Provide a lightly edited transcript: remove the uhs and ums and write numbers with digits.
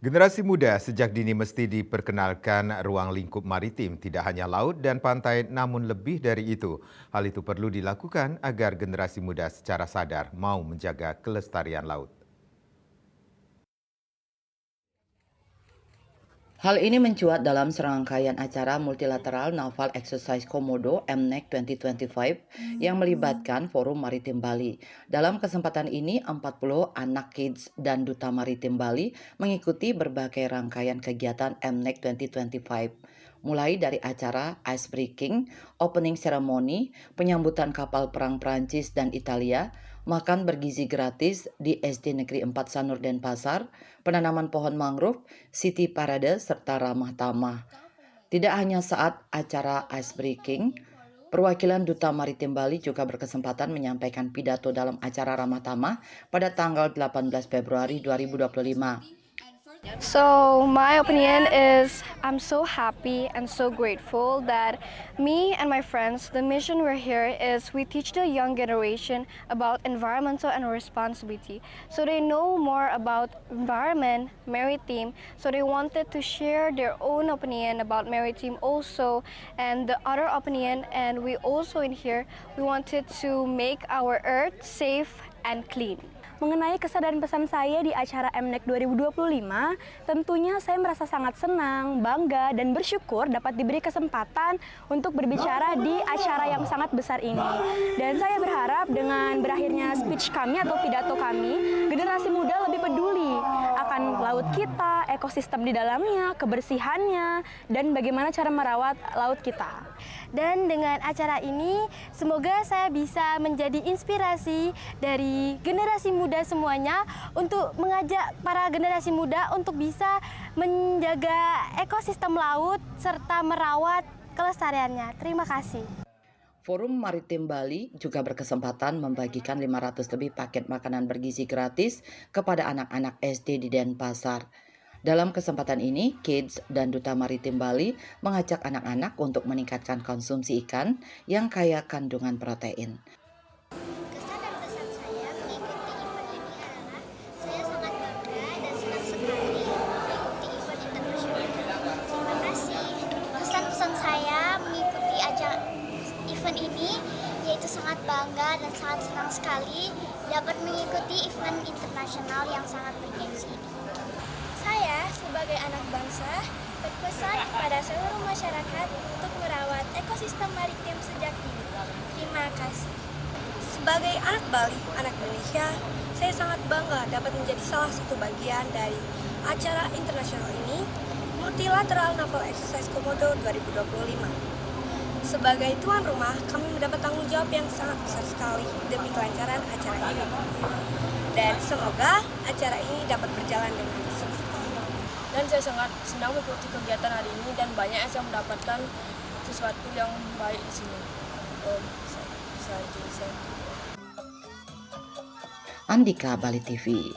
Generasi muda sejak dini mesti diperkenalkan ruang lingkup maritim, tidak hanya laut dan pantai, namun lebih dari itu. Hal itu perlu dilakukan agar generasi muda secara sadar mau menjaga kelestarian laut. Hal ini mencuat dalam serangkaian acara multilateral Naval Exercise Komodo (MNEC 2025) yang melibatkan Forum Maritim Bali. Dalam kesempatan ini, 40 anak kids dan duta maritim Bali mengikuti berbagai rangkaian kegiatan MNEC 2025. Mulai dari acara ice breaking, opening ceremony, penyambutan kapal perang Prancis dan Italia, makan bergizi gratis di SD Negeri 4 Sanur Denpasar, penanaman pohon mangrove, city parade, serta ramah tamah. Tidak hanya saat acara ice breaking, perwakilan Duta Maritim Bali juga berkesempatan menyampaikan pidato dalam acara ramah tamah pada tanggal 18 Februari 2025. So my opinion is I'm so happy and so grateful that me and my friends, the mission we're here is we teach the young generation about environmental and responsibility. So they know more about environment, maritime, so they wanted to share their own opinion about maritime also and the other opinion, and we also in here we wanted to make our earth safe and clean. Mengenai kesadaran pesan saya di acara MNEC 2025, tentunya saya merasa sangat senang, bangga, dan bersyukur dapat diberi kesempatan untuk berbicara di acara yang sangat besar ini. Dan saya berharap dengan berakhirnya speech kami atau pidato kami, generasi muda lebih peduli akan laut kita, ekosistem di dalamnya, kebersihannya, dan bagaimana cara merawat laut kita. Dan dengan acara ini, semoga saya bisa menjadi inspirasi dari generasi muda semuanya untuk mengajak para generasi muda untuk bisa menjaga ekosistem laut serta merawat kelestariannya. Terima kasih. Forum Maritim Bali juga berkesempatan membagikan 500 lebih paket makanan bergizi gratis kepada anak-anak SD di Denpasar. Dalam kesempatan ini, Kids dan Duta Maritim Bali mengajak anak-anak untuk meningkatkan konsumsi ikan yang kaya kandungan protein. Kesan dan pesan saya mengikuti event ini adalah saya sangat bangga dan senang sekali mengikuti event internasional. Terima kasih. Pesan-pesan saya mengikuti event ini yaitu sangat bangga dan sangat senang sekali dapat mengikuti event internasional yang sangat bergengsi ini. Saya sebagai anak bangsa berpesan kepada seluruh masyarakat untuk merawat ekosistem maritim sejak dini. Terima kasih. Sebagai anak Bali, anak Indonesia, saya sangat bangga dapat menjadi salah satu bagian dari acara internasional ini, Multilateral Naval Exercise Komodo 2025. Sebagai tuan rumah, kami mendapat tanggung jawab yang sangat besar sekali demi kelancaran acara ini. Dan semoga acara ini dapat berjalan dengan sukses. Dan saya sangat senang mengikuti kegiatan hari ini dan banyak yang saya mendapatkan sesuatu yang baik di sini. Andika, Bali TV.